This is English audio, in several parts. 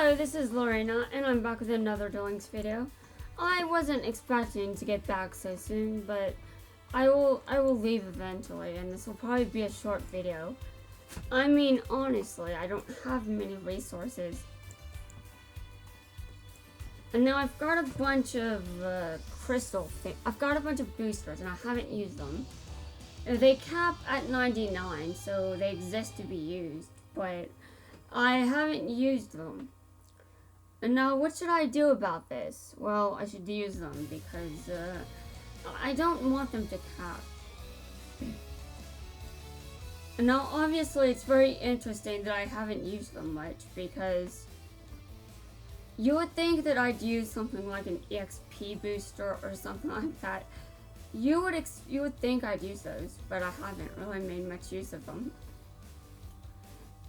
Hello, this is Lorena, and I'm back with another Duel Links video. I wasn't expecting to get back so soon, but I will leave eventually, and this will probably be a short video. I mean, honestly, I don't have many resources. And now I've got a bunch of I've got a bunch of boosters, and I haven't used them. They cap at 99, so they exist to be used, but I haven't used them. And now, what should I do about this? Well, I should use them because I don't want them to cap. And now, obviously, it's very interesting that I haven't used them much because you would think that I'd use something like an EXP booster or something like that. You would think I'd use those, but I haven't really made much use of them.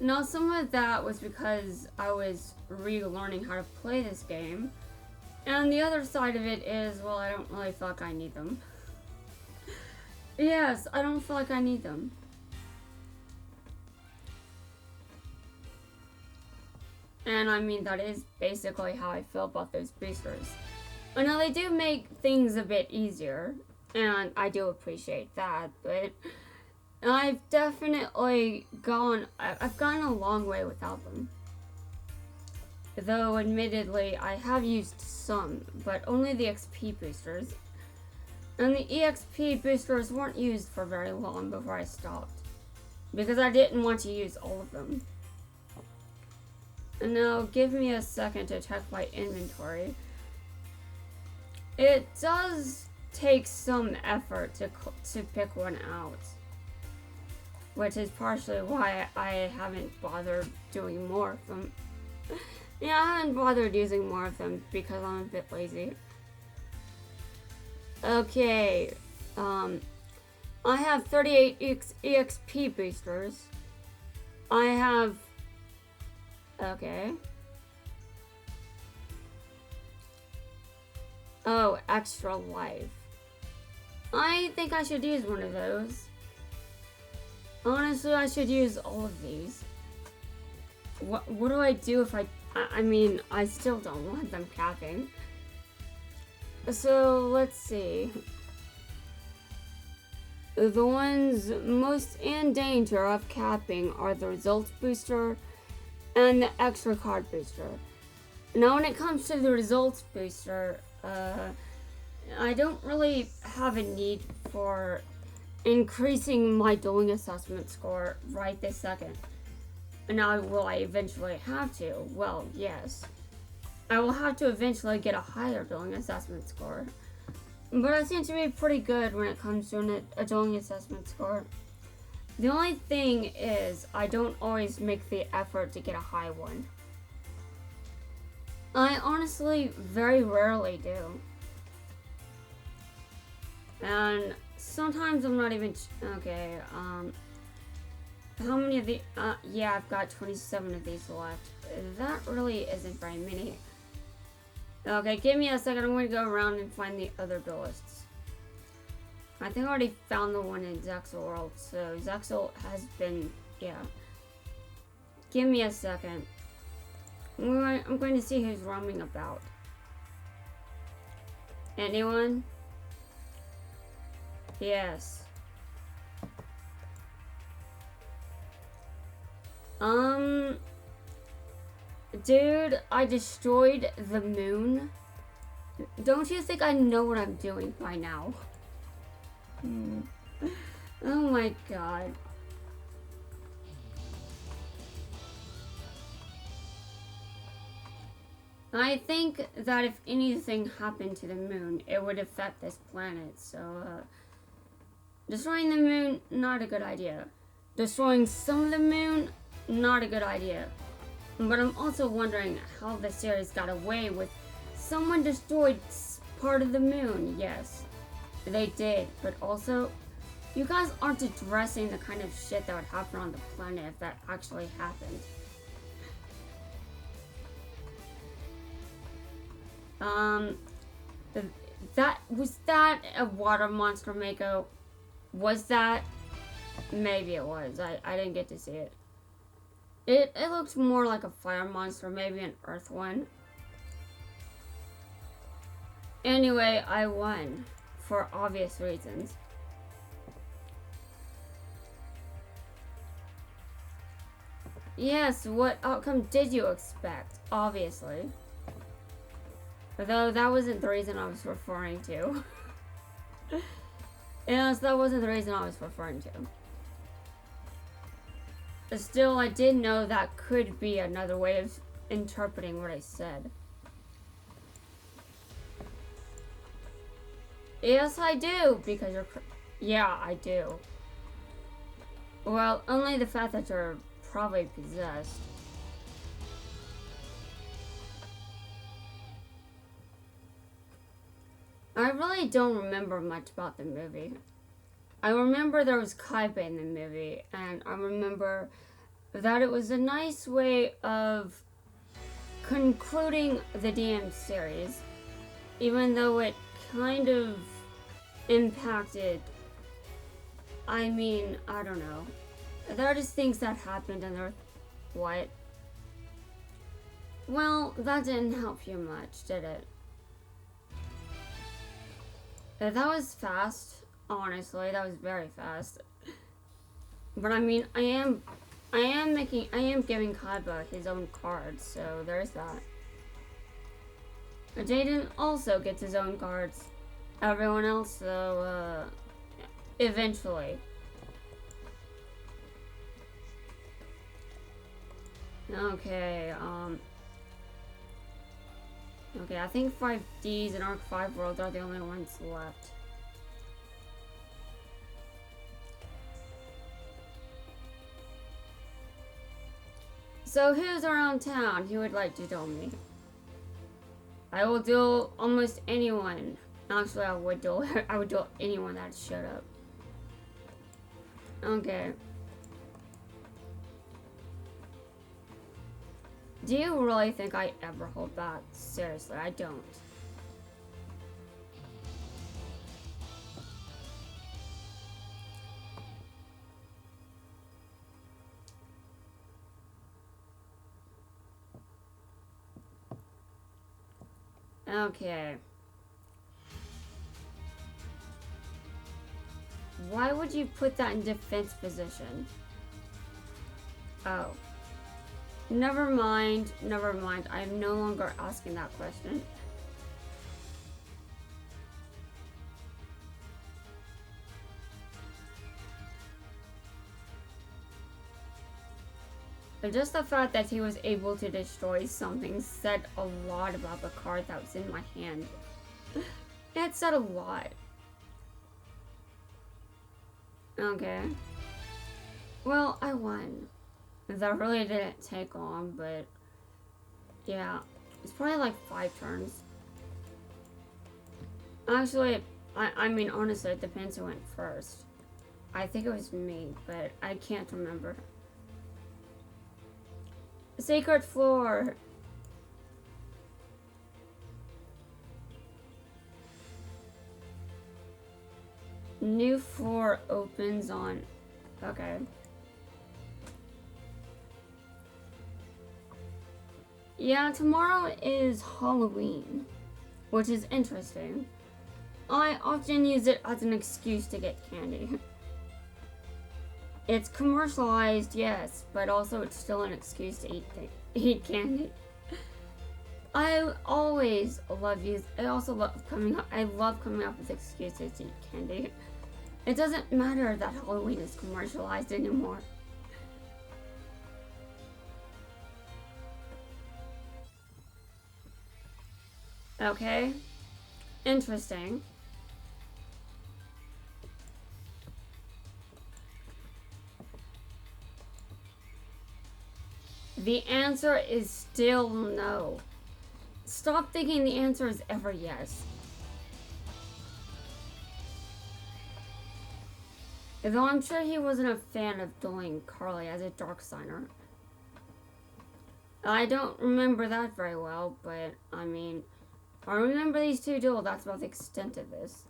Now, some of that was because I was relearning how to play this game, and the other side of it is, well, I don't really feel like I need them. Yes, I don't feel like I need them. And I mean, that is basically how I feel about those boosters. I know they do make things a bit easier, and I do appreciate that, but I've definitely I've gone a long way without them. Though, admittedly, I have used some, but only the XP boosters. And the EXP boosters weren't used for very long before I stopped, because I didn't want to use all of them. And now, give me a second to check my inventory. It does take some effort to pick one out, which is partially why I haven't bothered doing more of them. Yeah, I haven't bothered using more of them because I'm a bit lazy. Okay, I have 38 EXP boosters. I have, okay. Oh, extra life. I think I should use one of those. Honestly, I should use all of these. What do I do if I mean, I still don't want them capping. So, let's see. The ones most in danger of capping are the results booster and the extra card booster. Now, when it comes to the results booster, I don't really have a need for increasing my dueling assessment score right this second. Now, will I eventually have to? Well, yes. I will have to eventually get a higher dueling assessment score. But I seem to be pretty good when it comes to a dueling assessment score. The only thing is, I don't always make the effort to get a high one. I honestly very rarely do. And sometimes I'm not even, okay, how many of the, yeah, I've got 27 of these left. That really isn't very many. Okay, give me a second, I'm going to go around and find the other duelists. I think I already found the one in Zexal World, so Zexal has been, yeah. Give me a second. I'm going to see who's roaming about. Anyone? Yes. Dude, I destroyed the moon. Don't you think I know what I'm doing by now? Oh my god. I think that if anything happened to the moon, it would affect this planet, so, destroying the moon, not a good idea. Destroying some of the moon, not a good idea. But I'm also wondering how the series got away with someone destroyed part of the moon. Yes, they did, but also, you guys aren't addressing the kind of shit that would happen on the planet if that actually happened. Was that a water monster, Mako? Was that? Maybe it was. I didn't get to see it. It looks more like a fire monster, maybe an earth one. Anyway, I won. For obvious reasons. Yes, what outcome did you expect? Obviously. Although that wasn't the reason I was referring to. Yes, that wasn't the reason I was referring to. But still, I did know that could be another way of interpreting what I said. Yes, I do, because you're... Yeah, I do. Well, only the fact that you're probably possessed. I really don't remember much about the movie. I remember there was Kaiba in the movie, and I remember that it was a nice way of concluding the DM series, even though it kind of impacted, I mean, I don't know. There are just things that happened and they're, what? Well, that didn't help you much, did it? That was fast. Honestly, that was very fast. But I mean, I am giving Kaiba his own cards, so there's that. Jaden also gets his own cards. Everyone else, though, eventually. Okay, okay, I think 5Ds and Arc 5 World are the only ones left. So who's around town who would like to duel me? I will duel almost anyone. Actually, I would duel anyone that showed up. Okay. Do you really think I ever hold back? Seriously, I don't. Okay. Why would you put that in defense position? Oh. Never mind, never mind. I am no longer asking that question. But just the fact that he was able to destroy something said a lot about the card that was in my hand. It said a lot. Okay. Well, I won. That really didn't take long, but yeah, it's probably like 5 turns. Actually, I mean, honestly, it depends who went first. I think it was me, but I can't remember. Sacred floor. New floor opens on. Okay. Yeah, tomorrow is Halloween, which is interesting. I often use it as an excuse to get candy. It's commercialized, yes, but also it's still an excuse to eat candy. I always love I also love coming up. I love coming up with excuses to eat candy. It doesn't matter that Halloween is commercialized anymore. Okay, interesting. The answer is still no. Stop thinking the answer is ever yes. Though I'm sure he wasn't a fan of dueling Carly as a dark signer. I don't remember that very well, but I mean, I remember these two duel, that's about the extent of this.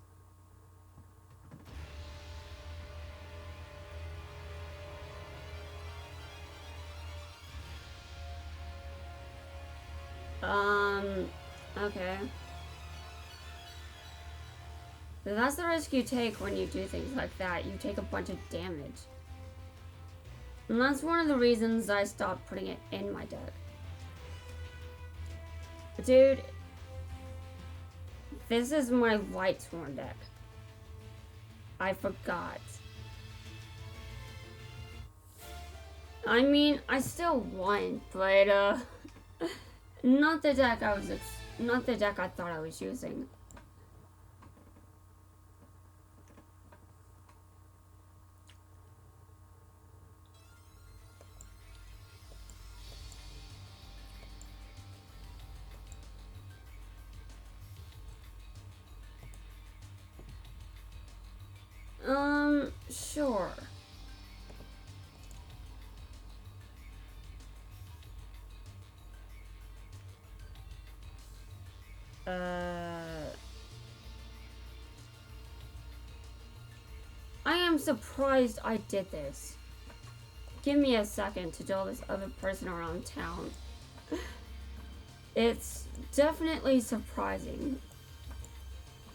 Okay. So that's the risk you take when you do things like that. You take a bunch of damage. And that's one of the reasons I stopped putting it in my deck. Dude, this is my Lightsworn deck. I forgot. I mean, I still won, but not the deck I thought I was using. Sure. I am surprised I did this. Give me a second to tell this other person around town. It's definitely surprising.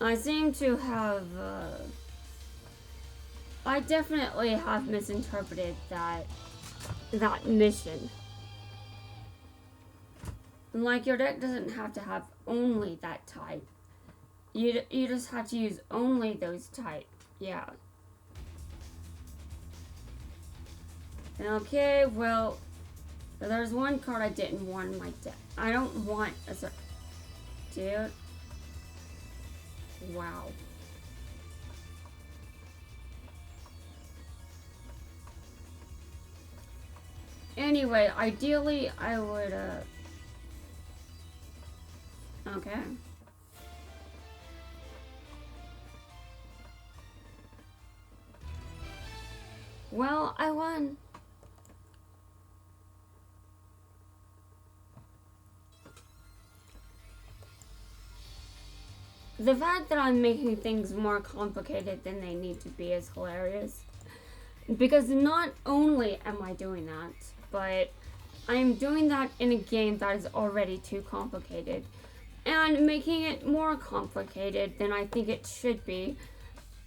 I seem to have, I definitely have misinterpreted that mission. Like, your deck doesn't have to have only that type. You just have to use only those type. Yeah. Okay, well, there's one card I didn't want in my deck. I don't want a... Dude. Wow. Anyway, ideally, I would, Okay. Well, I won. The fact that I'm making things more complicated than they need to be is hilarious. Because not only am I doing that, but I'm doing that in a game that is already too complicated. And making it more complicated than I think it should be.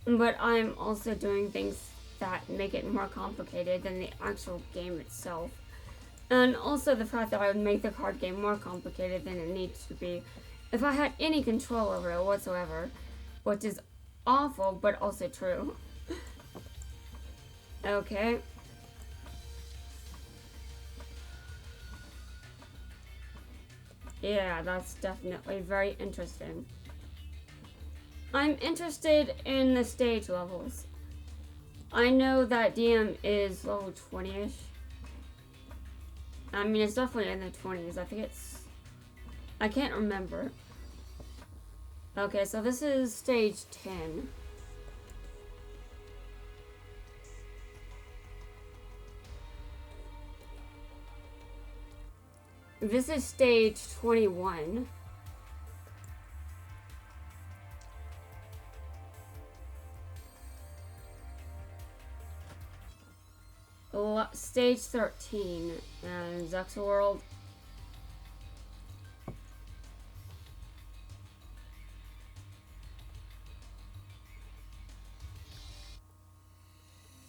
But I'm also doing things that make it more complicated than the actual game itself. And also the fact that I would make the card game more complicated than it needs to be if I had any control over it whatsoever, which is awful, but also true. Okay. Yeah, that's definitely very interesting. I'm interested in the stage levels. I know that DM is level 20-ish. I mean, it's definitely in the 20s. I think it's... I can't remember. Okay, so this is stage 10. This is stage 21. Stage 13 and Zuck's World.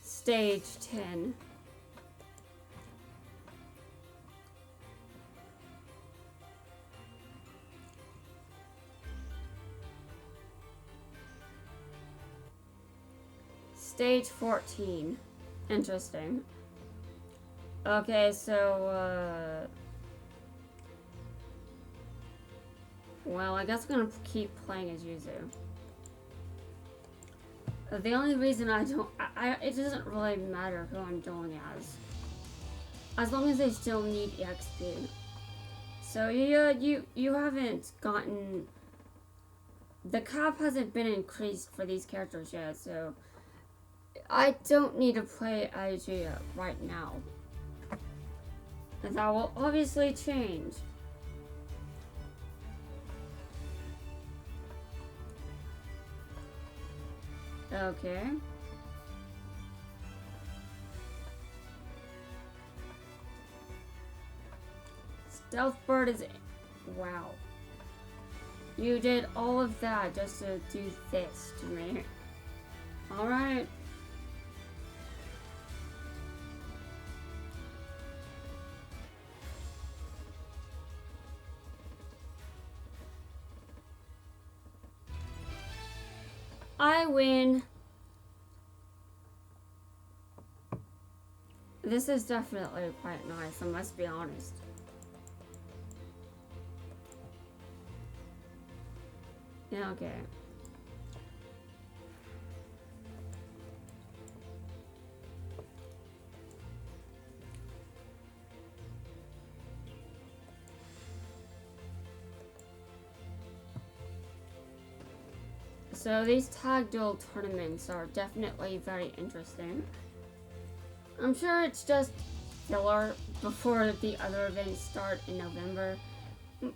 Stage 10. Stage 14. Interesting. Okay, so, well, I guess I'm gonna keep playing as Yuzu. The only reason I don't... it doesn't really matter who I'm doing as long as they still need EXP. So, yeah, you haven't gotten... The cap hasn't been increased for these characters yet, so... I don't need to play IG right now. And that will obviously change. Okay. Stealth Bird is Wow. You did all of that just to do this to me. Alright. I win. This is definitely quite nice, I must be honest. Yeah, okay. So these tag duel tournaments are definitely very interesting. I'm sure it's just filler before the other events start in November,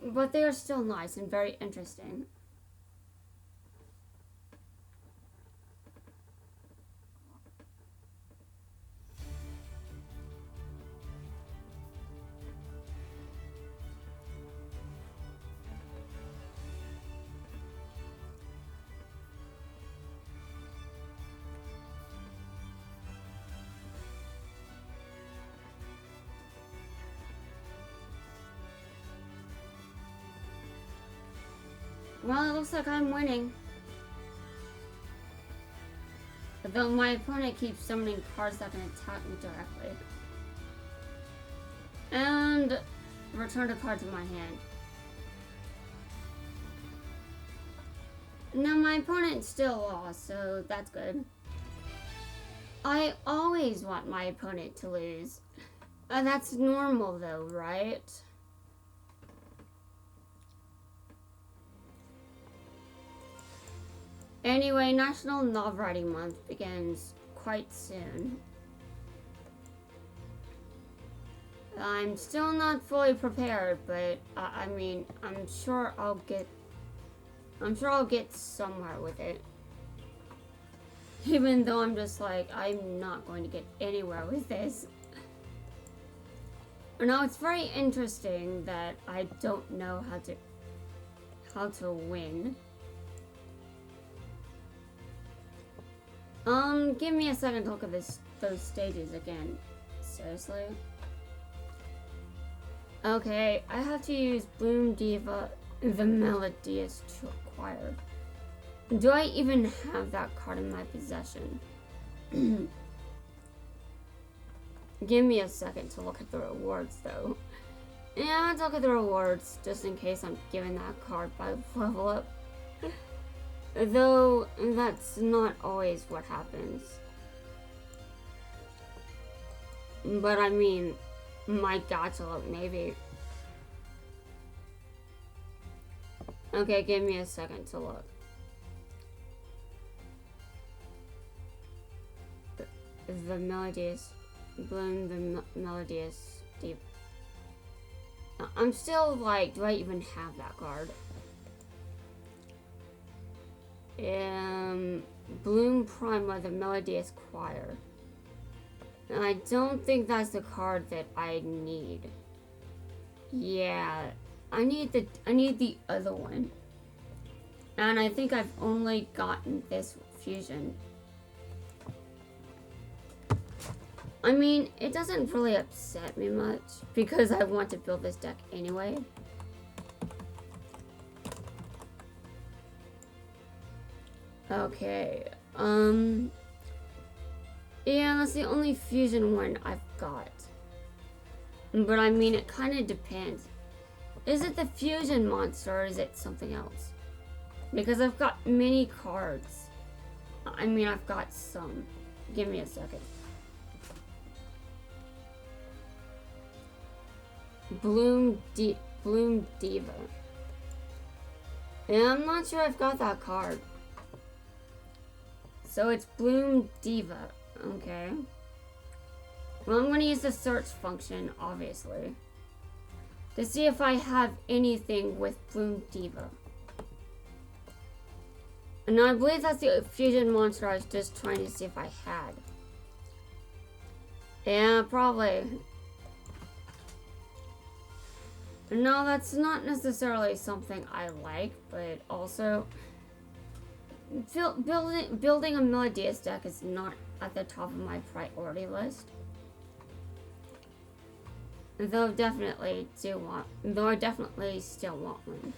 but they are still nice and very interesting. Well, it looks like I'm winning. Though my opponent keeps summoning cards that can attack me directly. And return a card to my hand. Now my opponent still lost, so that's good. I always want my opponent to lose. That's normal though, right? Anyway, National Novel Writing Month begins quite soon. I'm still not fully prepared, but I mean, I'm sure I'll get somewhere with it. Even though I'm just like, I'm not going to get anywhere with this. Now, it's very interesting that I don't know how to win. Give me a second to look at those stages again. Seriously? Okay, I have to use Bloom Diva the Melodious to acquire. Do I even have that card in my possession? Give me a second to look at the rewards though. Yeah, let's look at the rewards just in case I'm given that card by level up. Though, that's not always what happens. But I mean, my gacha look, maybe. Okay, give me a second to look. The Melodious, Bloom the Melodious Deep. I'm still like, do I even have that card? Bloom Prime by the Melodious Choir. And I don't think that's the card that I need. Yeah, I need the other one. And I think I've only gotten this fusion. I mean, it doesn't really upset me much because I want to build this deck anyway. Okay, yeah, that's the only fusion one I've got. But I mean, it kind of depends. Is it the fusion monster or is it something else? Because I've got many cards. I mean, I've got some. Give me a second. Bloom Diva. Yeah, I'm not sure I've got that card. So it's Bloom Diva. Okay. Well, I'm going to use the search function, obviously, to see if I have anything with Bloom Diva. And I believe that's the fusion monster I was just trying to see if I had. Yeah, probably. No, that's not necessarily something I like, but also building a Melodious deck is not at the top of my priority list. Though I definitely still want one.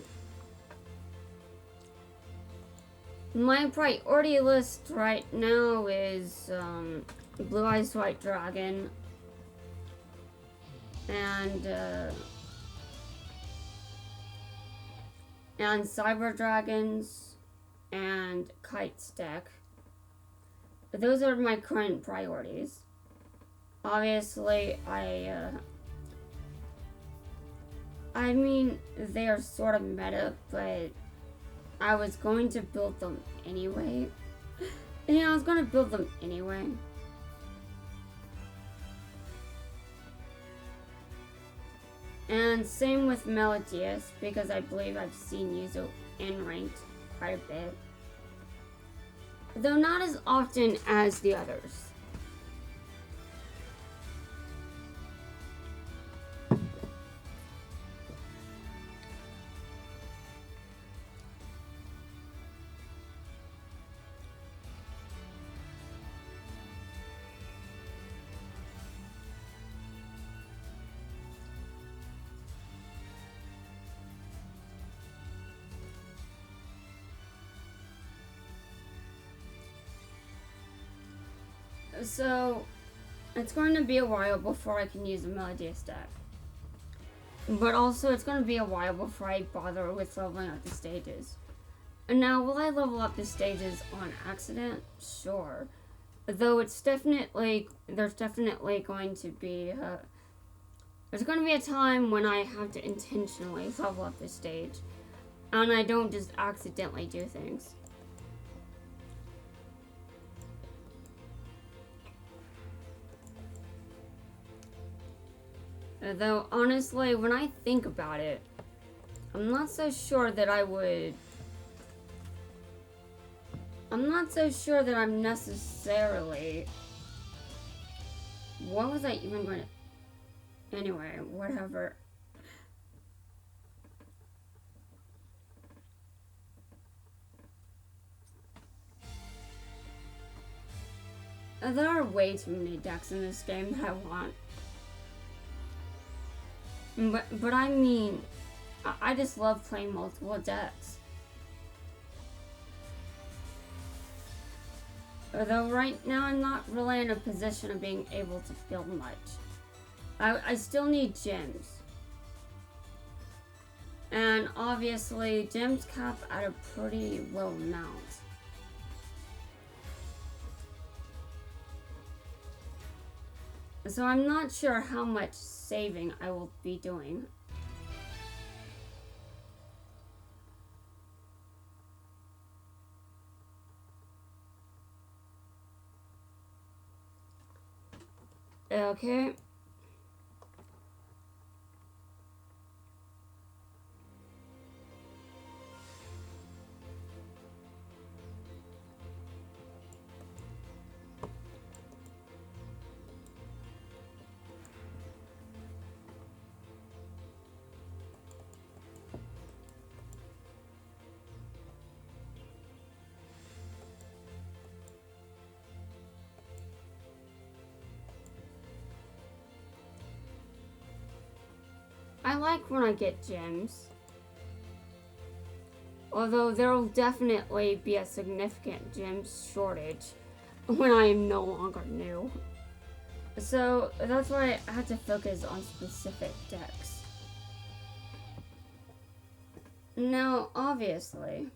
My priority list right now is Blue Eyes White Dragon and Cyber Dragons and Kites deck. Those are my current priorities. Obviously, I mean, they are sort of meta, but I was going to build them anyway. Yeah, I was going to build them anyway. And same with Melodious, because I believe I've seen Yuzu in ranked quite a bit. Though not as often as the others. So, it's going to be a while before I can use a Melodious deck. But also, it's going to be a while before I bother with leveling up the stages. And now, will I level up the stages on accident? Sure. Though there's definitely going to be there's going to be a time when I have to intentionally level up the stage. And I don't just accidentally do things. Though, honestly, when I think about it, I'm not so sure that I'm not so sure that I'm necessarily... What was I even going to... Anyway, whatever. There are way too many decks in this game that I want. But I mean, I just love playing multiple decks. Although right now I'm not really in a position of being able to build much. I still need gems. And obviously, gems cap at a pretty low amount. So I'm not sure how much saving I will be doing. Okay. I like when I get gems. Although there will definitely be a significant gem shortage when I am no longer new. So that's why I had to focus on specific decks. Now, obviously,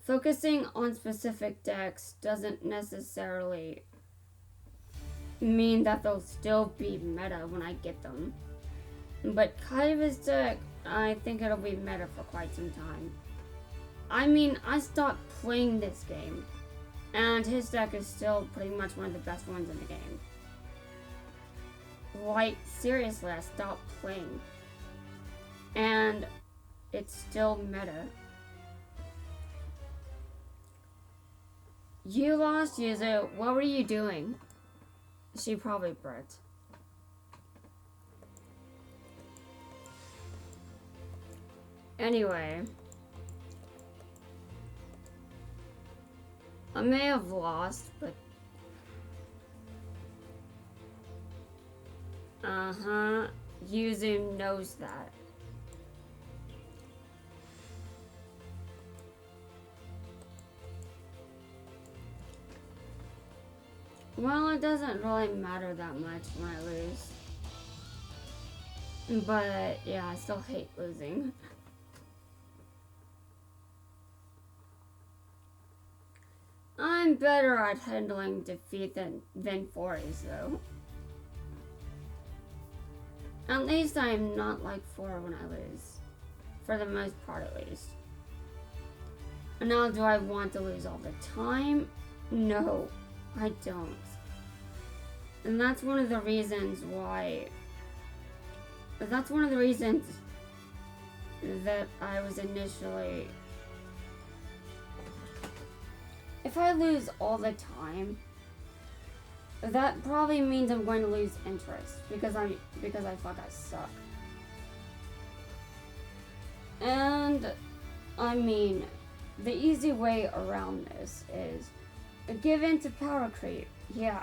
focusing on specific decks doesn't necessarily mean that they'll still be meta when I get them. But Kaiba's deck, I think it'll be meta for quite some time. I mean, I stopped playing this game, and his deck is still pretty much one of the best ones in the game. Like, seriously, I stopped playing. And it's still meta. You lost, Yuzu. What were you doing? She probably bricked. Anyway. I may have lost, but... Yuzu knows that. Well, it doesn't really matter that much when I lose. But, yeah, I still hate losing. I'm better at handling defeat than Forays, though. At least I'm not like Fora when I lose. For the most part, at least. And now, do I want to lose all the time? No, I don't. And that's one of the reasons why... That's one of the reasons that I was initially... If I lose all the time, that probably means I'm going to lose interest because I thought I suck. And I mean, the easy way around this is give in to power creep. Yeah,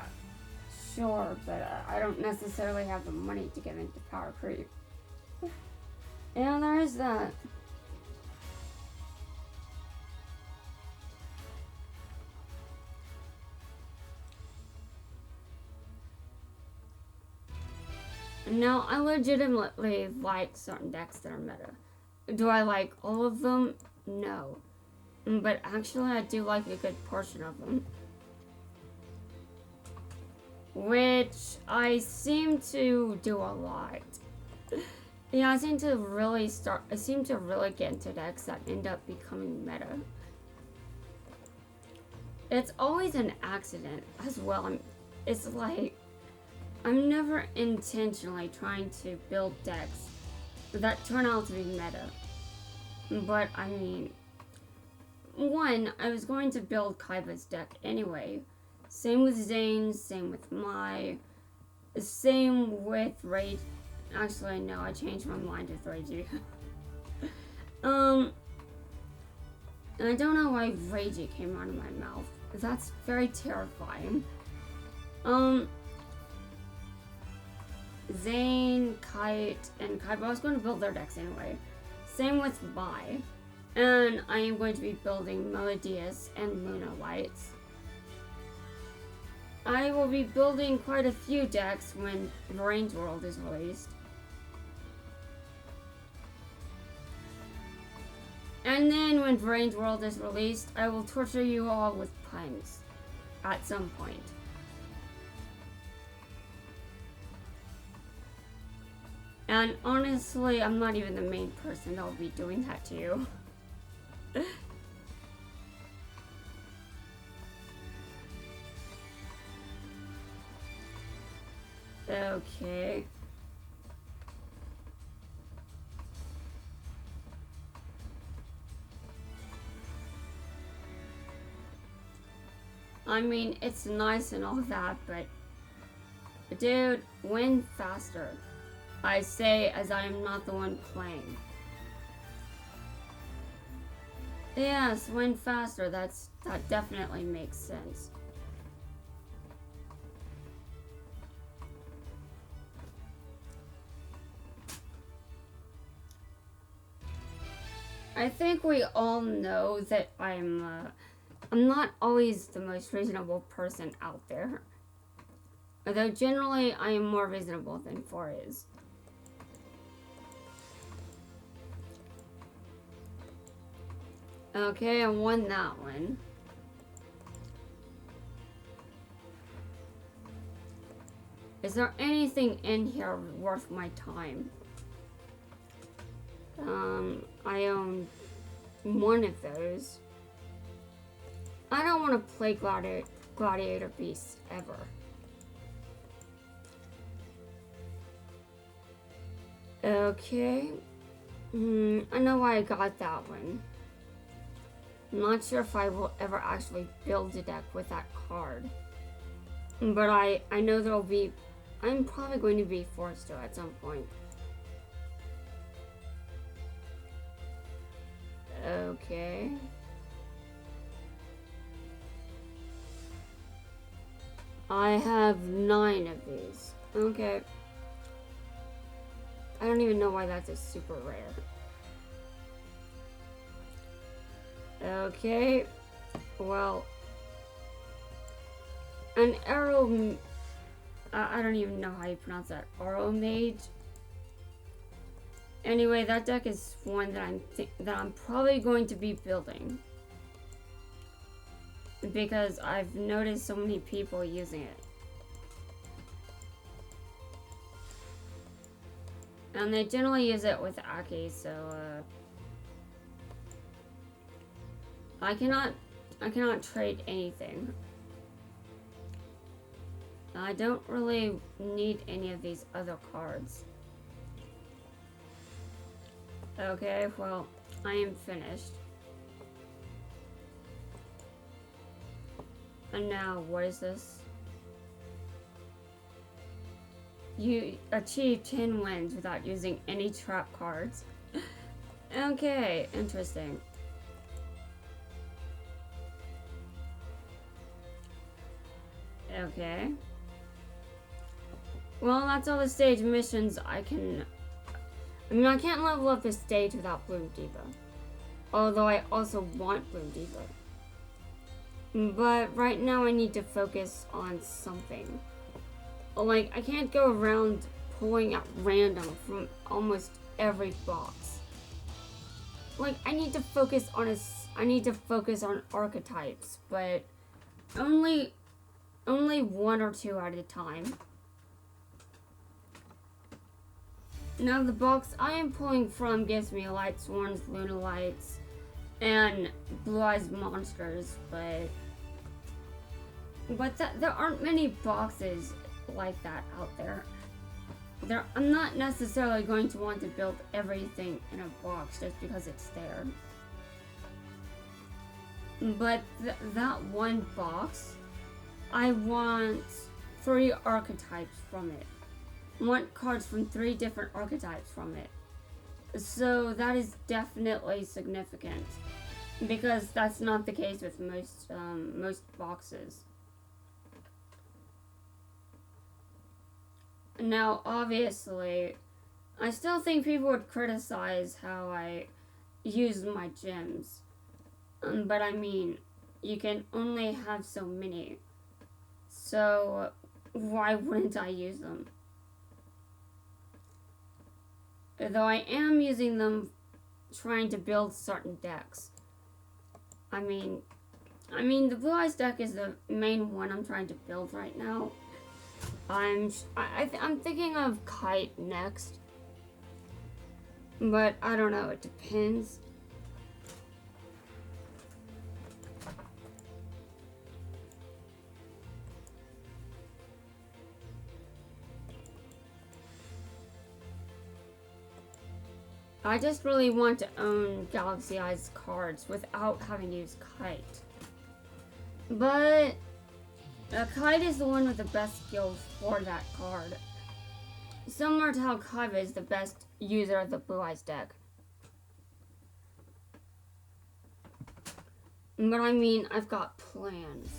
sure, but I don't necessarily have the money to give in to power creep. And there is that. Now, I legitimately like certain decks that are meta. Do I like all of them? No. But actually, I do like a good portion of them. Which I seem to do a lot. Yeah, I seem to really get into decks that end up becoming meta. It's always an accident as well. It's like... I'm never intentionally trying to build decks that turn out to be meta. But, I mean, one, I was going to build Kaiba's deck anyway. Same with Zane's, same with Mai, same with Rage. Actually, no, I changed my mind with Reiji. And I don't know why Reiji came out of my mouth. That's very terrifying. Zane, Kite, and Kaiba, I was going to build their decks anyway. Same with Mai. And I am going to be building Melodius and Luna Lights. I will be building quite a few decks when Range World is released. And then when Range World is released, I will torture you all with puns at some point. And honestly, I'm not even the main person that will be doing that to you. Okay. I mean, it's nice and all that, but... Dude, win faster. I say as I am not the one playing. Yes, win faster. That definitely makes sense. I think we all know that I'm not always the most reasonable person out there. Although generally I am more reasonable than 4 is. Okay, I won that one. Is there anything in here worth my time? I own one of those. I don't want to play Gladiator Beast ever. Okay. I know why I got that one. I'm not sure if I will ever actually build a deck with that card. But I know there'll be... I'm probably going to be forced to at some point. I have 9 of these. Okay. I don't even know why that's a super rare. Okay. Well. An arrow... I don't even know how you pronounce that. Arrow mage. Anyway, that deck is one that I'm probably going to be building. Because I've noticed so many people using it. And they generally use it with Aki, so I cannot trade anything. I don't really need any of these other cards. Okay, well, I am finished. And now, what is this? You achieve 10 wins without using any trap cards. Okay, interesting. Okay. Well, that's all the stage missions I can... I mean, I can't level up this stage without Bloom Diva. Although I also want Bloom Diva. But right now I need to focus on something. Like, I can't go around pulling at random from almost every box. Like, I need to focus on archetypes, but only 1 or 2 at a time. Now the box I am pulling from gives me Light Swarms, Luna Lights, and Blue Eyes Monsters, but there aren't many boxes like that out there. I'm not necessarily going to want to build everything in a box just because it's there. But that one box, I want 3 archetypes from it. I want cards from 3 different archetypes from it. So that is definitely significant, because that's not the case with most boxes. Now, obviously, I still think people would criticize how I use my gems. But I mean, you can only have so many. So, why wouldn't I use them? Though I am using them trying to build certain decks. I mean, the Blue Eyes deck is the main one I'm trying to build right now. I'm thinking of Kite next, but I don't know. It depends. I just really want to own Galaxy Eyes cards without having to use Kite. But Kite is the one with the best skills for that card. Similar to how Kaiba is the best user of the Blue Eyes deck. But I mean, I've got plans.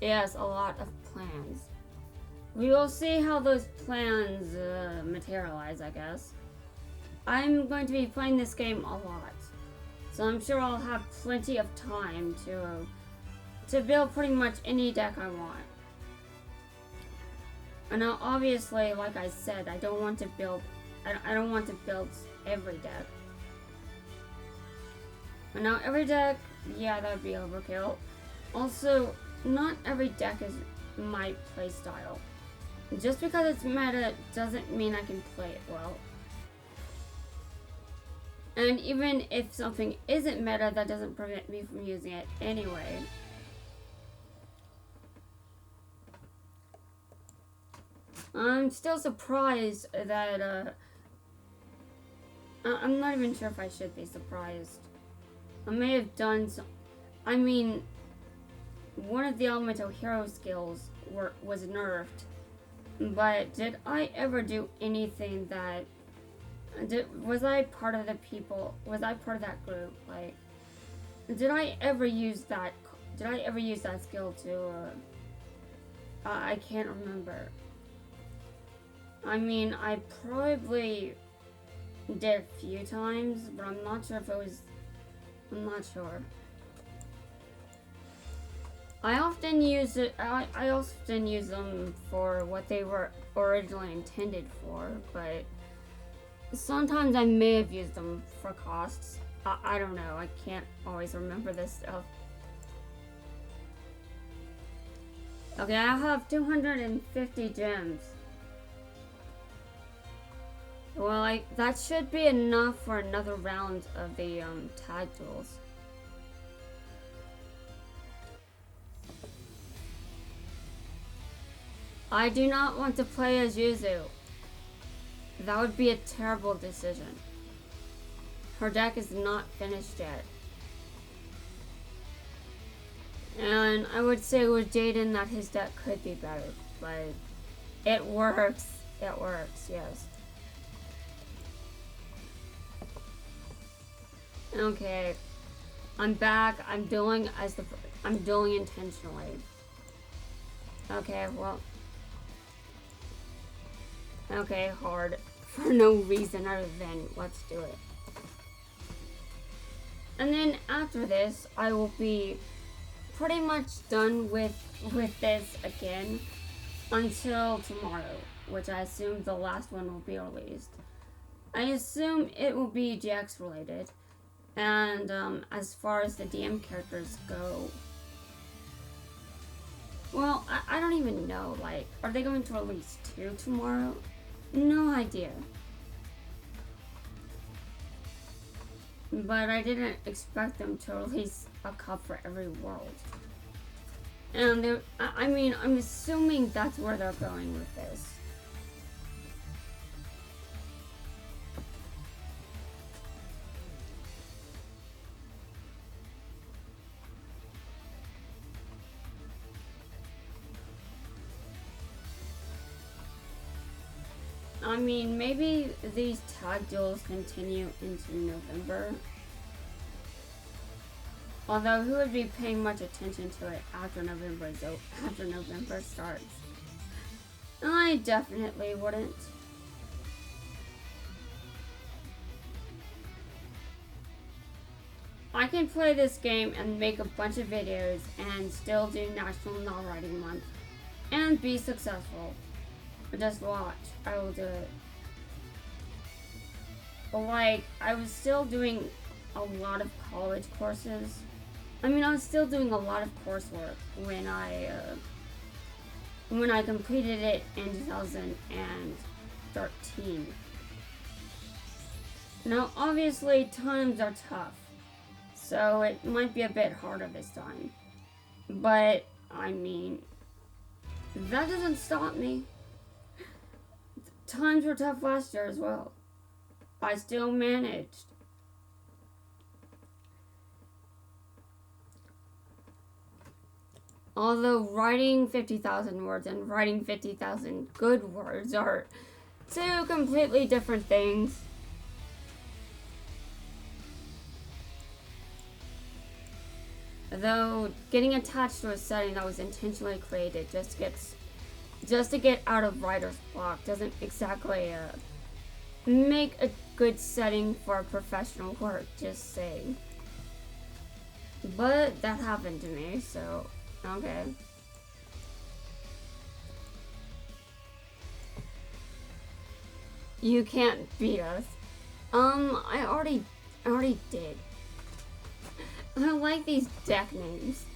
Yes, a lot of plans. We will see how those plans materialize, I guess. I'm going to be playing this game a lot, so I'm sure I'll have plenty of time to build pretty much any deck I want. And now, obviously, like I said, I don't want to build every deck. And now every deck, yeah, that would be overkill. Also, not every deck is my playstyle. Just because it's meta doesn't mean I can play it well. And even if something isn't meta, that doesn't prevent me from using it anyway. I'm still surprised that, I'm not even sure if I should be surprised. I may have done some... I mean, one of the elemental hero skills was nerfed. But did I ever do anything that... was I part of that group? Like, did I ever use that skill I can't remember. I mean, I probably did a few times, but I'm not sure if it was... I'm not sure. I often use it. I often use them for what they were originally intended for, but sometimes I may have used them for costs. I don't know. I can't always remember this stuff. Okay, I have 250 gems. Well, that should be enough for another round of the tag duels. I do not want to play as Yuzu. That would be a terrible decision. Her deck is not finished yet. And I would say with Jaden that his deck could be better, but it works. It works, yes. Okay, I'm back. I'm dueling intentionally. Okay, well. Okay, hard. For no reason other than let's do it. And then after this, I will be pretty much done with this again until tomorrow, which I assume the last one will be released. I assume it will be GX related. And as far as the DM characters go, well, I don't even know. Like, are they going to release 2 tomorrow? No idea. But I didn't expect them to release a cup for every world. And I mean, I'm assuming that's where they're going with this. I mean, maybe these tag duels continue into November. Although, who would be paying much attention to it after November starts? I definitely wouldn't. I can play this game and make a bunch of videos and still do National Novel Writing Month and be successful. Just watch. I will do it. But like, I was still doing a lot of college courses. I mean, I was still doing a lot of coursework when I completed it in 2013. Now, obviously, times are tough, so it might be a bit harder this time. But, I mean, that doesn't stop me. Times were tough last year as well. I still managed. Although writing 50,000 words and writing 50,000 good words are 2 completely different things. Though getting attached to a setting that was intentionally created just to get out of writer's block doesn't exactly make a good setting for professional work, just saying. But that happened to me, so okay. You can't beat us. I already did. I like these deck names.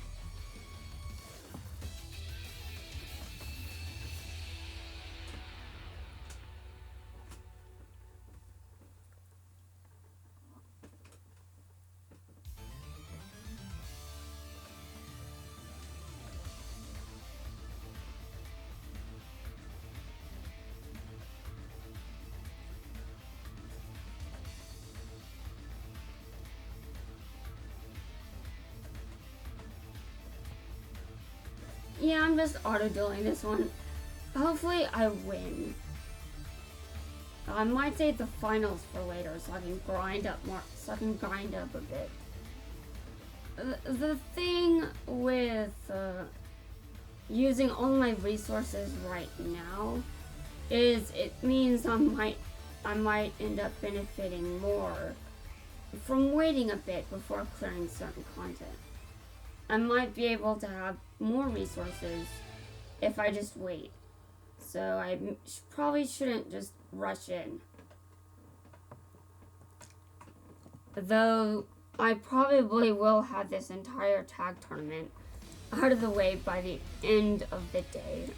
Yeah, I'm just auto-dueling this one. Hopefully I win. I might save the finals for later so I can grind up a bit. The thing with using all my resources right now it means I might end up benefiting more from waiting a bit before clearing certain content. I might be able to have more resources if I just wait. So I probably shouldn't just rush in. Though I probably will have this entire tag tournament out of the way by the end of the day.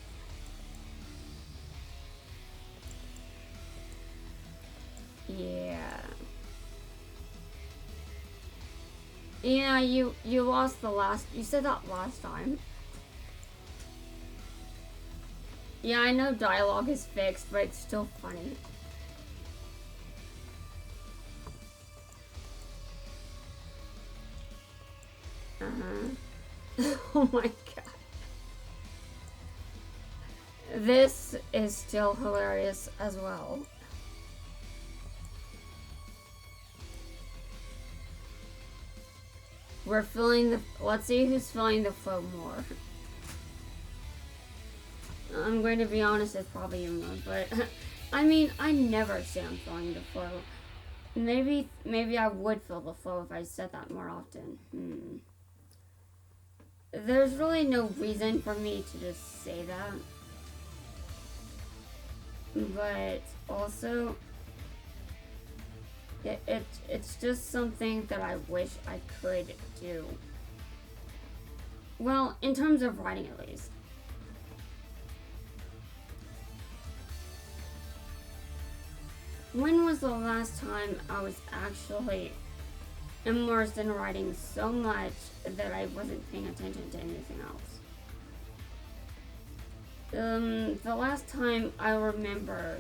Yeah. Yeah, you lost the last, you said that last time. Yeah, I know dialogue is fixed, but it's still funny. Oh my god. This is still hilarious as well. We're filling the, let's see who's filling the flow more. I'm going to be honest, it's probably Emma, but I mean, I never say I'm filling the flow. Maybe I would fill the flow if I said that more often. There's really no reason for me to just say that. But also, it's just something that I wish I could do. Well, in terms of writing at least. When was the last time I was actually immersed in writing so much that I wasn't paying attention to anything else? The last time I remember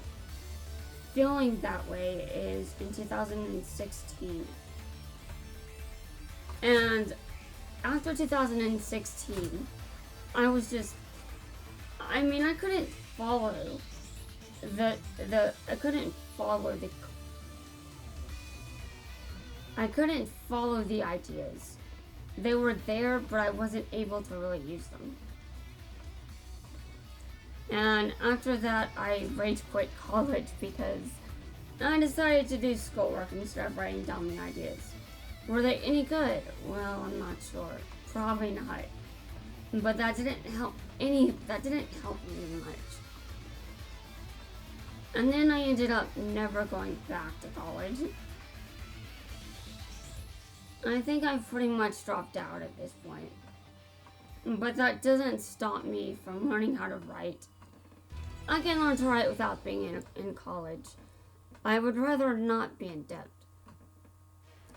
feeling that way is in 2016. And after 2016, I was just, I mean, I couldn't follow I couldn't follow the ideas. They were there, but I wasn't able to really use them. And after that, I rage quit college because I decided to do schoolwork instead of writing down the ideas. Were they any good? Well, I'm not sure. Probably not. But that didn't help me much. And then I ended up never going back to college. I think I've pretty much dropped out at this point. But that doesn't stop me from learning how to write. I can learn to write without being in college. I would rather not be in debt.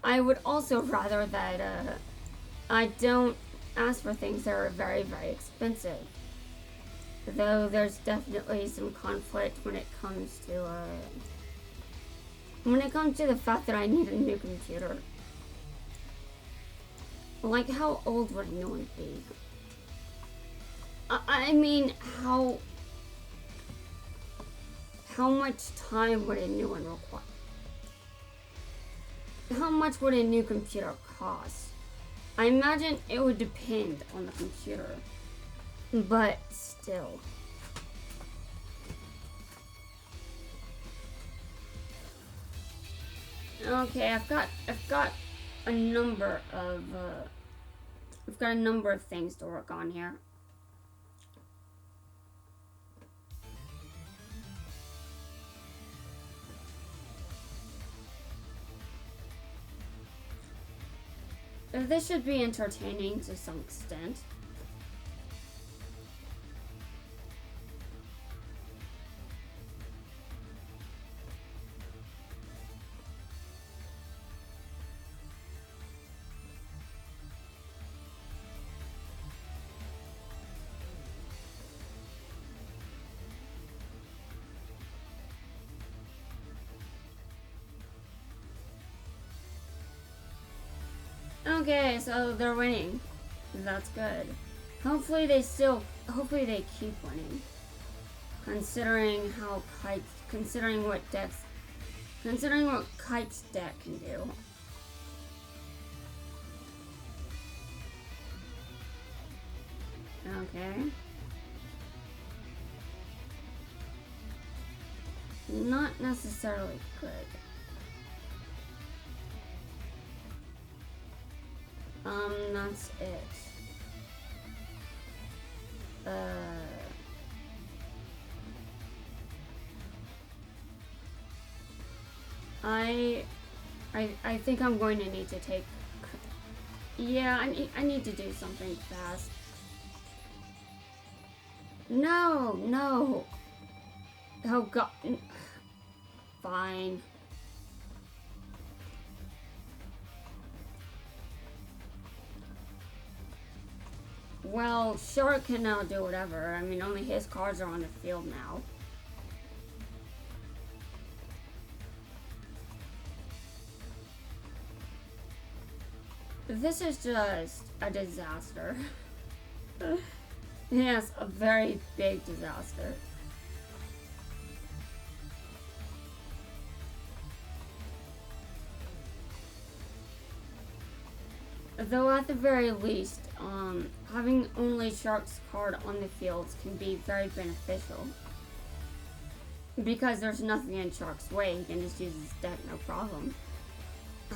I would also rather that I don't ask for things that are very, very expensive. Though there's definitely some conflict when it comes to the fact that I need a new computer. Like, how old would a new one be? I mean, how much time would a new one require? How much would a new computer cost? I imagine it would depend on the computer, but still. Okay, I've got a number of things to work on here. This should be entertaining to some extent. Okay, so they're winning. That's good. Hopefully they keep winning. Considering what Kite's deck can do. Okay. not necessarily good. That's it. I think I'm going to need to take. Yeah, I need to do something fast. No, no. Oh God. Fine. Well, Shark can now do whatever. I mean, only his cards are on the field now. This is just a disaster. Yes, a very big disaster. Though at the very least, having only Shark's card on the fields can be very beneficial. Because there's nothing in Shark's way, he can just use his deck no problem.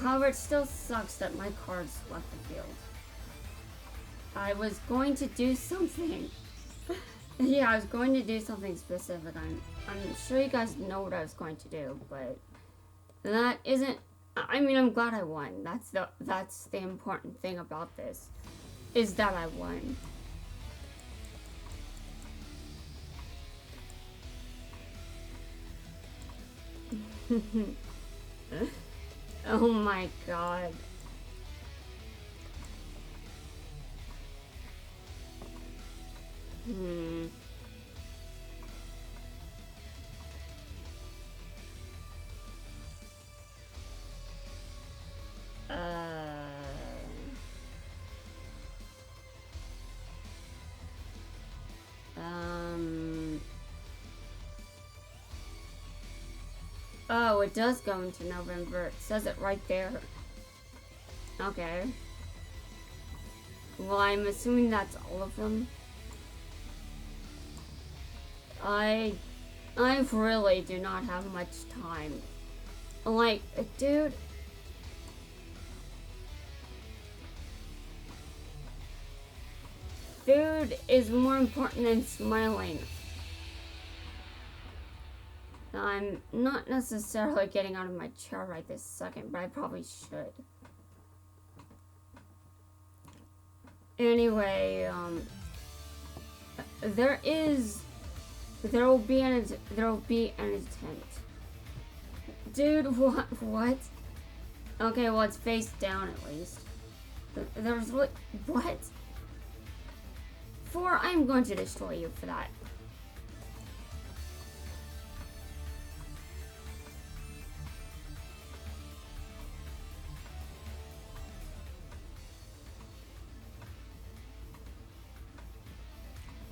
However, it still sucks that my cards left the field. I was going to do something. Yeah, I was going to do something specific. I'm sure you guys know what I was going to do, but that isn't. I mean, I'm glad I won. That's the important thing about this, is that I won. Oh my God. Oh, it does go into November. It says it right there. Okay. Well, I'm assuming that's all of them. I really do not have much time. Like, dude. Food is more important than smiling. I'm not necessarily getting out of my chair right this second, but I probably should. Anyway, there will be an attempt. Dude, what? Okay, well, it's face down at least. There's what? I'm going to destroy you for that.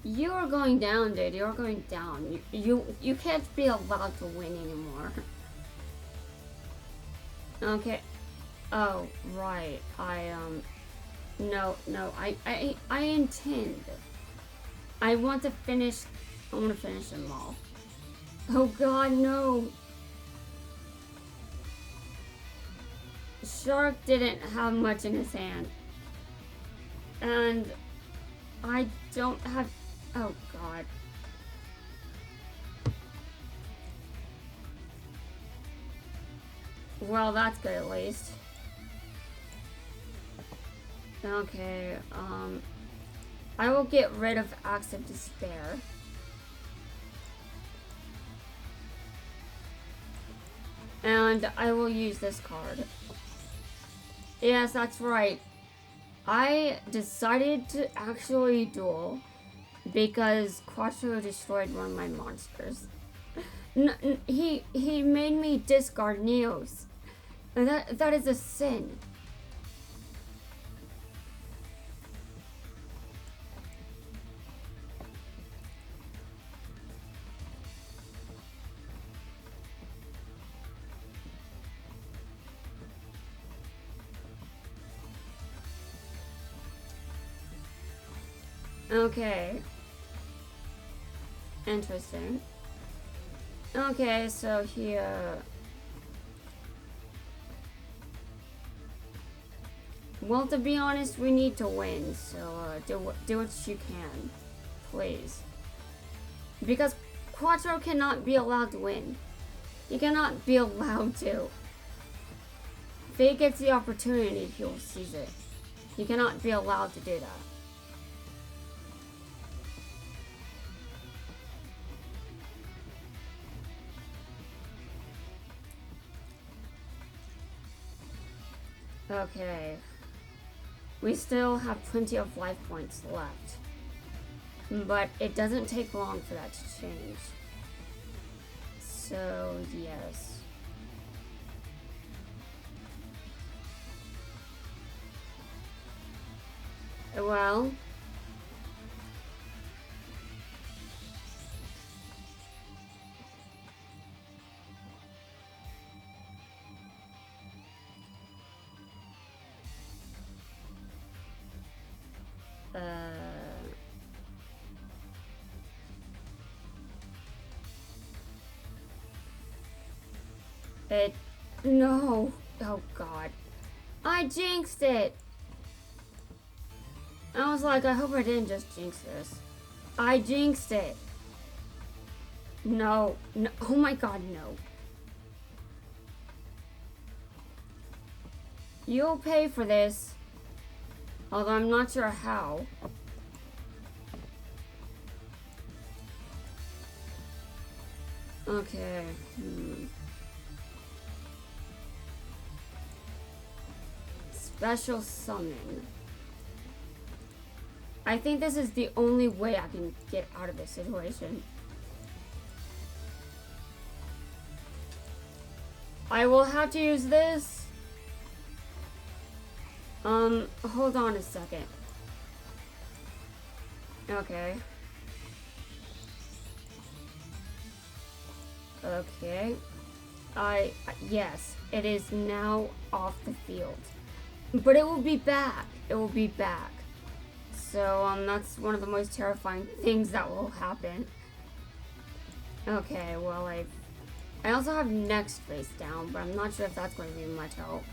You are going down, dude. You're going down. You can't be allowed to win anymore. Okay. Oh, right. No, I intend. I want to finish them all. Oh God, no. Shark didn't have much in his hand. And I don't have. Oh God. Well, that's good at least. Okay, I will get rid of Acts of Despair. And I will use this card. Yes, that's right. I decided to actually duel because Quattro destroyed one of my monsters. He made me discard Neos. And that is a sin. Okay. Interesting. Okay, so here. Well, to be honest, we need to win, so do what you can, please. Because Quattro cannot be allowed to win. He cannot be allowed to. If he gets the opportunity, he will seize it. He cannot be allowed to do that. Okay. We still have plenty of life points left. But it doesn't take long for that to change. So, yes. Well... No. Oh, God. I jinxed it. I was like, I hope I didn't just jinx this. I jinxed it. No. No. Oh, my God, no. You'll pay for this. Although I'm not sure how. Okay. Special summon. I think this is the only way I can get out of this situation. I will have to use this. Hold on a second. Okay. Okay. Yes, it is now off the field. But it will be back. It will be back. So, that's one of the most terrifying things that will happen. Okay, well, I also have next face down, but I'm not sure if that's going to be much help.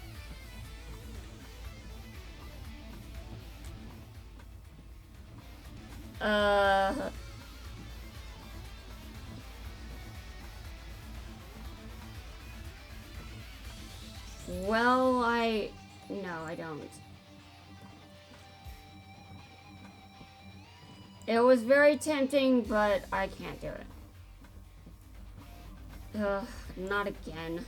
Well, no, I don't. It was very tempting, but I can't do it. Not again.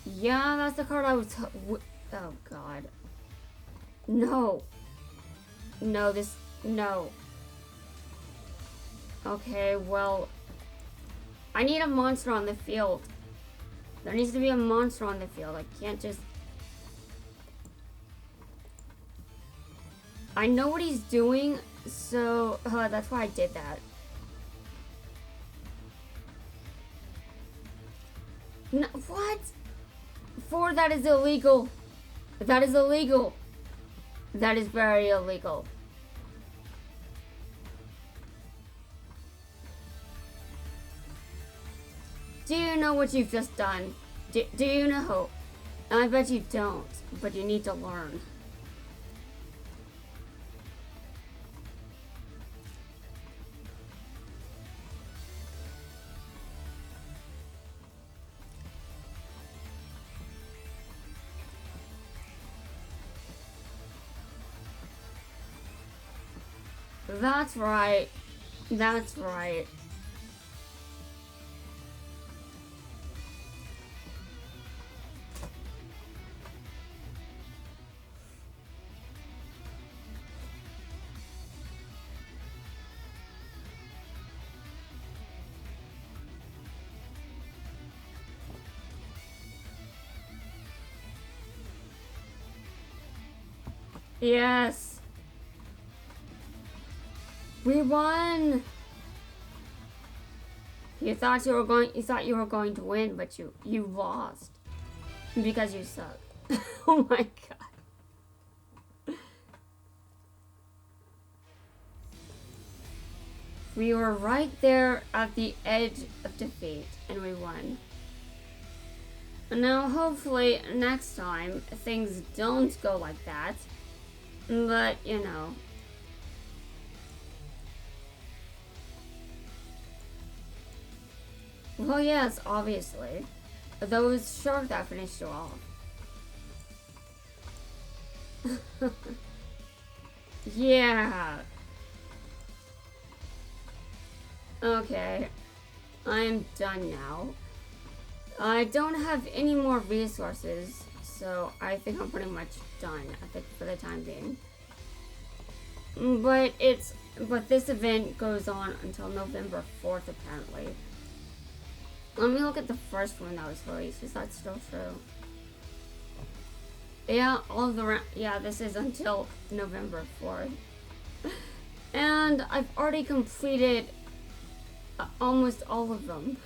Yeah, that's the card I was... Oh, God. No. No, no. Okay, well... I need a monster on the field. There needs to be a monster on the field. I can't just... I know what he's doing, so... that's why I did that. No, what? 4, that is illegal. That is illegal. That is very illegal. Do you know what you've just done? Do you know? I bet you don't, but you need to learn. That's right. That's right. Yes. We won. You thought you were going to win, but you lost because you suck. Oh my God. We were right there at the edge of defeat, and we won. Now, hopefully, next time, things don't go like that. But, you know. Well, yes, obviously. Though it was Shark that finished you off. Yeah. Okay. I'm done now. I don't have any more resources, so I think I'm pretty much done for the time being. But this event goes on until November 4th, apparently. Let me look at the first one that was released. Is that still true? Yeah, this is until November 4th. And I've already completed almost all of them.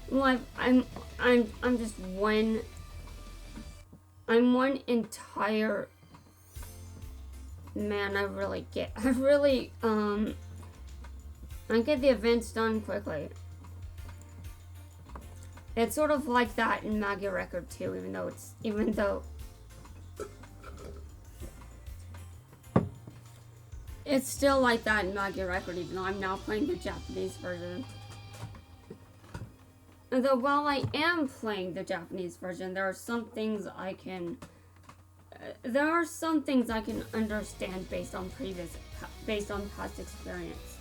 Like, I'm just one entire man. I get the events done quickly. It's sort of like that in Maggie Record too, even though it's still like that in Maggie Record, even though I'm now playing the Japanese version. Though while I am playing the Japanese version, there are some things I can understand based on past experience.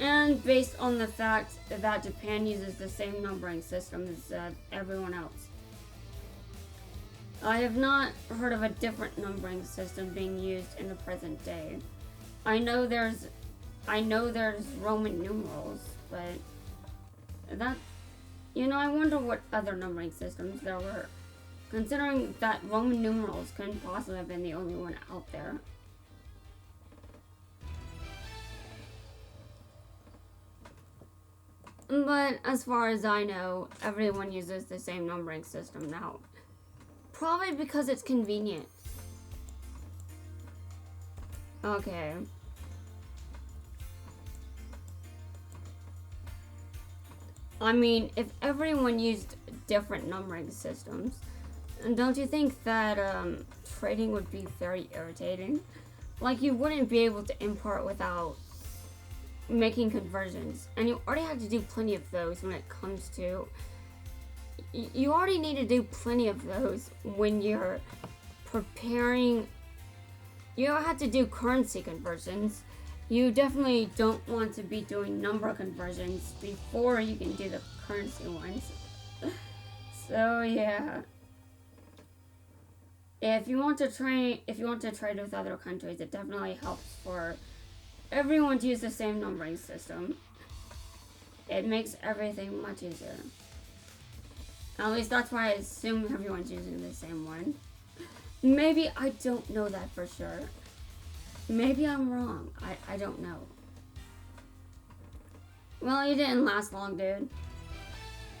And based on the fact that Japan uses the same numbering system as everyone else. I have not heard of a different numbering system being used in the present day. I know there's Roman numerals, but I wonder what other numbering systems there were, considering that Roman numerals couldn't possibly have been the only one out there. But as far as I know, everyone uses the same numbering system now. Probably because it's convenient. Okay. I mean, if everyone used different numbering systems, don't you think that trading would be very irritating? Like, you wouldn't be able to import without making conversions, and you already have to do plenty of those when it comes to you already need to do plenty of those when you're preparing. You don't have to do currency conversions. You definitely don't want to be doing number conversions before you can do the currency ones. So yeah, if you want to trade with other countries, it definitely helps for everyone to use the same numbering system. It makes everything much easier. At least that's why I assume everyone's using the same one. Maybe I don't know that for sure. Maybe I'm wrong. I don't know. Well, you didn't last long, dude.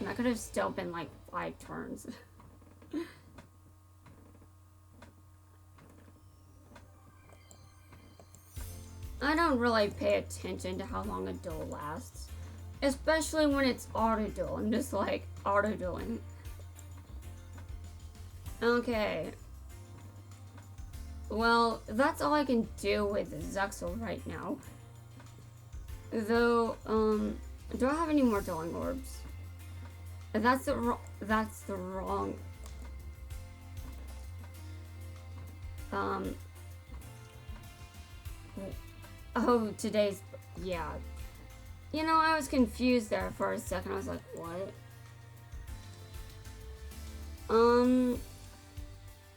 That could have still been like 5 turns. I don't really pay attention to how long a duel lasts. Especially when it's auto-duel. I'm just like, auto-dueling. Okay. Well, that's all I can do with Zexal right now. Though, do I have any more dueling orbs? That's the wrong. Oh, yeah. You know, I was confused there for a second. I was like, what?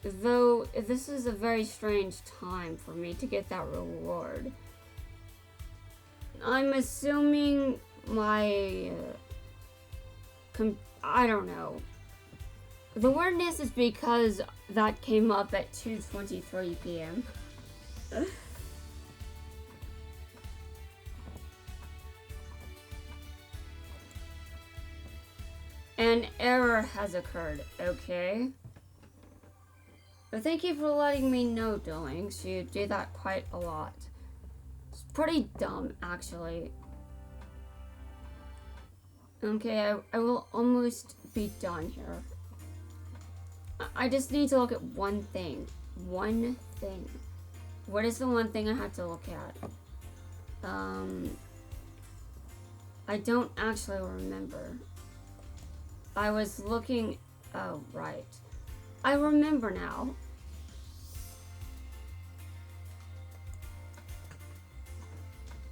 Though, this is a very strange time for me to get that reward. I'm assuming my, I don't know. The weirdness is because that came up at 2:23 p.m. An error has occurred, okay? But thank you for letting me know, Duelings. You do that quite a lot. It's pretty dumb, actually. Okay, I will almost be done here. I just need to look at one thing. One thing. What is the one thing I have to look at? I don't actually remember. I was looking... Oh, right. I remember now.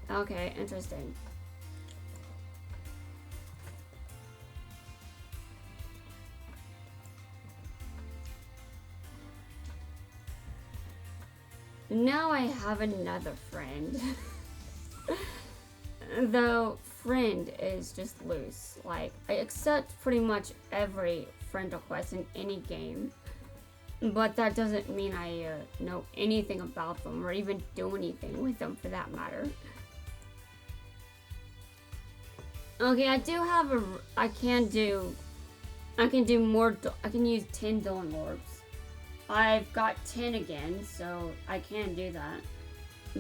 Okay, interesting. Now I have another friend. Though friend is just loose. Like, I accept pretty much every friend request in any game. But that doesn't mean I know anything about them or even do anything with them for that matter. Okay, I do have a... I can do more... I can use 10 Dueling Orbs. I've got 10 again, so I can do that.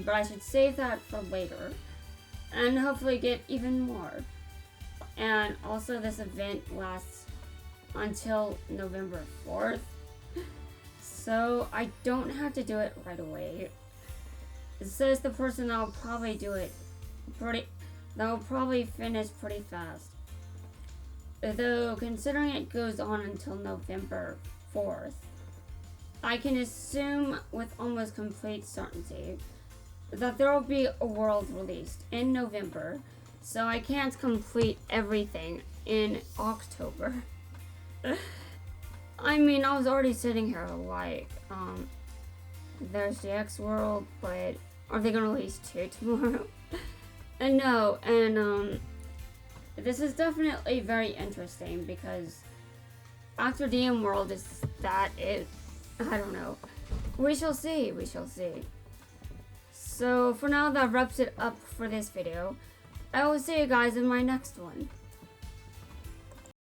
But I should save that for later. And hopefully get even more. And also this event lasts until November 4th. So I don't have to do it right away. It says the person that'll probably do it that'll probably finish pretty fast. Though considering it goes on until November 4th, I can assume with almost complete certainty that there will be a world released in November, so I can't complete everything in October. I mean, I was already sitting here like, there's the X world, but are they gonna release 2 tomorrow? And no, and this is definitely very interesting because after DM World is that it, I don't know. We shall see, we shall see. So for now, that wraps it up for this video. I will see you guys in my next one.